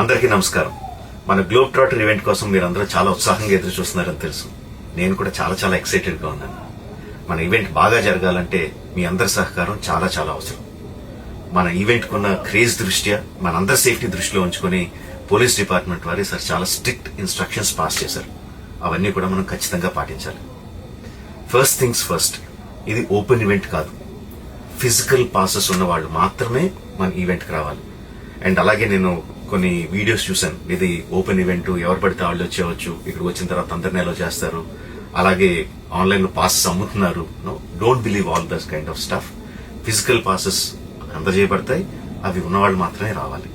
అందరికీ నమస్కారం. మన గ్లోబ్ ట్రాటర్ ఈవెంట్ కోసం మీరందరూ చాలా ఉత్సాహంగా ఎదురు చూస్తున్నారని తెలుసు. నేను కూడా చాలా ఎక్సైటెడ్ గా ఉన్నాను. మన ఈవెంట్ బాగా జరగాలంటే మీ అందరి సహకారం చాలా అవసరం. మన ఈవెంట్ కున్న క్రేజ్ దృష్ట్యా మనందరి సేఫ్టీ దృష్టిలో ఉంచుకొని పోలీస్ డిపార్ట్మెంట్ వారు సార్ చాలా స్ట్రిక్ట్ ఇన్స్ట్రక్షన్స్ పాస్ చేశారు. అవన్నీ కూడా మనం ఖచ్చితంగా పాటించాలి. ఫస్ట్ థింగ్స్ ఫస్ట్, ఇది ఓపెన్ ఈవెంట్ కాదు. ఫిజికల్ పాసెస్ ఉన్న వాళ్ళు మాత్రమే మన ఈవెంట్కి రావాలి. అండ్ అలాగే నేను కొన్ని వీడియోస్ చూశాను, ఇది ఓపెన్ ఈవెంట్, ఎవరు పడితే వాళ్ళు వచ్చేవచ్చు, ఇక్కడ వచ్చిన తర్వాత అందరినీ ఎలా చేస్తారు, అలాగే ఆన్లైన్ లో పాసెస్ అమ్ముతున్నారు. Don't believe all this kind of stuff. Physical passes అందజేయబడతాయి, అవి ఉన్నవాళ్ళు మాత్రమే రావాలి.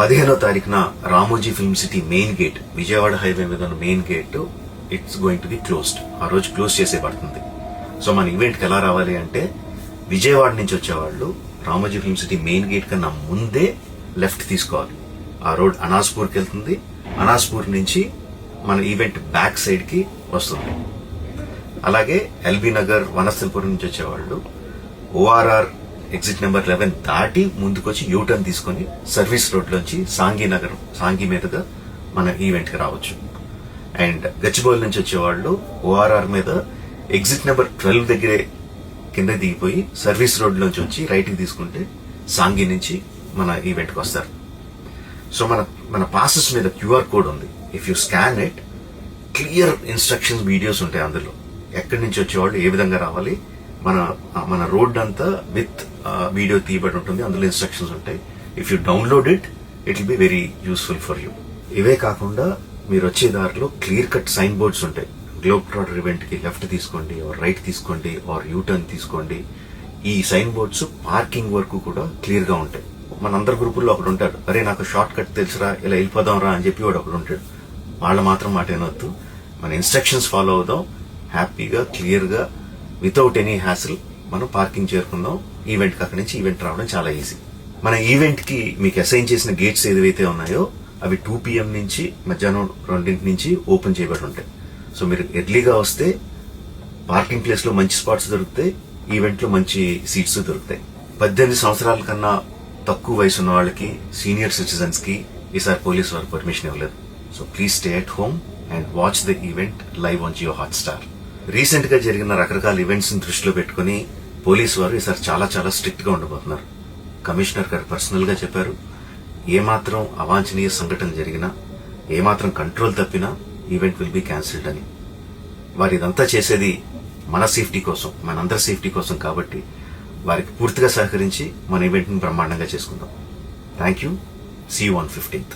15వ తారీఖున Ramoji film city main gate, Vijayawada highway మీద ఉన్న main gate it's going to be closed. ఆ రోజు క్లోజ్ చేసేయబడుతుంది. సో మన ఈవెంట్ కి ఎలా రావాలి అంటే, విజయవాడ నుంచి వచ్చేవాళ్ళు Ramoji film city main gate కన్నా ముందే లెఫ్ట్ తీసుకోవాలి. ఆ రోడ్ అనాస్పూర్కి వెళ్తుంది. అనాస్పూర్ నుంచి మన ఈవెంట్ బ్యాక్ సైడ్ కి వస్తుంది. అలాగే ఎల్బీ నగర్, వనస్థలపురం నుంచి వచ్చేవాళ్ళు ఓఆర్ఆర్ ఎగ్జిట్ నెంబర్ 11 దాటి ముందుకొచ్చి యూటర్న్ తీసుకుని సర్వీస్ రోడ్ లోంచి సాంఘీ మీదుగా మన ఈవెంట్ కి రావచ్చు. అండ్ గచ్చిబౌలి నుంచి వచ్చేవాళ్ళు ఓఆర్ఆర్ మీద ఎగ్జిట్ నెంబర్ 12 దగ్గరే కింద దిగిపోయి సర్వీస్ రోడ్ నుంచి వచ్చి రైట్ కి తీసుకుంటే సాంఘీ నుంచి మన ఈవెంట్ కి వస్తారు. సో మన పాసెస్ మీద క్యూఆర్ కోడ్ ఉంది. If you scan it, clear instructions videos ఉంటాయి అందులో. ఎక్కడి నుంచి వచ్చేవాళ్ళు ఏ విధంగా రావాలి, మన రోడ్ అంతా విత్ వీడియో తీయబడి ఉంటుంది. అందులో ఇన్స్ట్రక్షన్స్ ఉంటాయి. If you download it will be very useful for you. ఇవే కాకుండా మీరు వచ్చే దారిలో క్లియర్ కట్ సైన్ బోర్డ్స్ ఉంటాయి. గ్లోబ్ ట్రాటర్ ఈవెంట్ కి లెఫ్ట్ తీసుకోండి, ఆర్ రైట్ తీసుకోండి, ఆర్ యూటర్న్ తీసుకోండి. ఈ సైన్ బోర్డ్స్ పార్కింగ్ వరకు కూడా క్లియర్ గా ఉంటాయి. మనందరి గ్రూపుల్లో ఒకడు ఉంటాడు, అరే నాకు షార్ట్ కట్ తెలుసురా, ఇలా వెళ్ళిపోదాం రా అని చెప్పి వాడు ఒకడు ఉంటాడు. వాళ్ళ మాత్రం మాట ఏనొద్దు. మన ఇన్స్ట్రక్షన్స్ ఫాలో అవుదాం. హ్యాపీగా క్లియర్ గా వితౌట్ ఎనీ హ్యాసిల్ మనం పార్కింగ్ చేరుకుందాం. ఈవెంట్ కి అక్కడి నుంచి ఈవెంట్ రావడం చాలా ఈజీ. మన ఈవెంట్ కి మీకు అసైన్ చేసిన గేట్స్ ఏదైతే ఉన్నాయో అవి 2 PM నుంచి మధ్యాహ్నం 2 నుంచి ఓపెన్ చేయబడి ఉంటాయి. సో మీరు ఎర్లీగా వస్తే పార్కింగ్ ప్లేస్ లో మంచి స్పాట్స్ దొరుకుతాయి, ఈవెంట్ లో మంచి సీట్స్ దొరుకుతాయి. 18 సంవత్సరాల కన్నా తక్కువ వయసు ఉన్న వాళ్ళకి, సీనియర్ సిటిజన్స్ కి ఈసారి పోలీసు వారు పర్మిషన్ ఇవ్వలేదు. So please stay at home and watch the event live on Jio Hotstar. Recent గా జరిగిన రకరకాల ఈవెంట్స్ ని దృష్టిలో పెట్టుకుని పోలీసు వారు ఈసారి చాలా స్ట్రిక్ట్ గా ఉండబోతున్నారు. కమిషనర్ గారు పర్సనల్ గా చెప్పారు, ఏమాత్రం అవాంఛనీయ సంఘటన జరిగినా, ఏమాత్రం కంట్రోల్ తప్పినా ఈవెంట్ విల్ బి క్యాన్సిల్డ్ అని. వారు ఇదంతా చేసేది మన సేఫ్టీ కోసం, మనందరి సేఫ్టీ కోసం. కాబట్టి వారికి పూర్తిగా సహకరించి మన ఈవెంట్ ని బ్రహ్మాండంగా చేసుకుందాం. Thank you. See you on 15th.